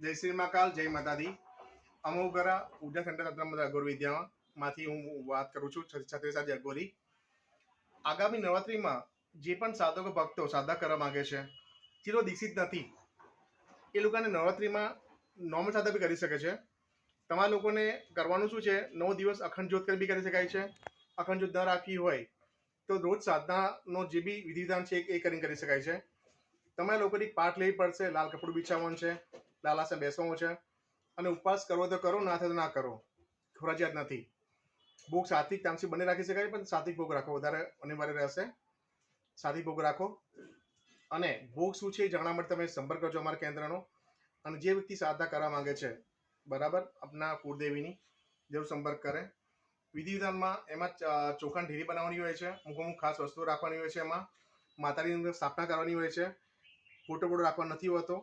જય શ્રી મહાકાલ, જય માતાજી. અમોગરા ઉર્જા સેન્ટર તંત્ર અઘોર વિદ્યામાંથી હું વાત કરું છું, છત્રીસાજી અઘોરી. આગામી નવરાત્રીમાં જે પણ સાધકો ભક્તો સાધક કરવા માંગે છે, જેઓ દીક્ષિત નથી, એ લોકોને નવરાત્રીમાં નોર્મલ સાધક બી કરી શકે છે. તમારા લોકોને કરવાનું શું છે, 9 દિવસ અખંડ જ્યોત બી કરી શકાય છે. અખંડ જ્યોત ન રાખવી હોય તો રોજ સાધનાનો જે બી વિધિ વિધાન છે એ કરી શકાય છે. તમારે લોકોની પાઠ લેવી પડશે, લાલ કપડું બિછાવવાનું છે, લાલ આસન બેસવાનું છે, અને ઉપવાસ કરવો તો કરો, ના થાય તો ના કરો, ફરજિયાત નથી. ભોગ સાત્વિક તામસી બંને રાખી શકાય, પણ સાત્વિક ભોગ રાખો વધારે અનિવાર્ય રહેશે. સાત્વિક ભોગ રાખો. અને ભોગ શું છે એ જાણવા માટે તમે સંપર્ક કરજો અમારા કેન્દ્રનો. અને જે વ્યક્તિ સાધના કરવા માંગે છે, બરાબર, આપના કુળદેવીની જરૂર સંપર્ક કરે. વિધિ વિધાનમાં એમાં ચોખાની ઢેરી બનાવવાની હોય છે, અમુક ખાસ વસ્તુઓ રાખવાની હોય છે. એમાં માતાજીની સ્થાપના કરવાની હોય છે. ફોટો રાખવાનો નથી હોતો.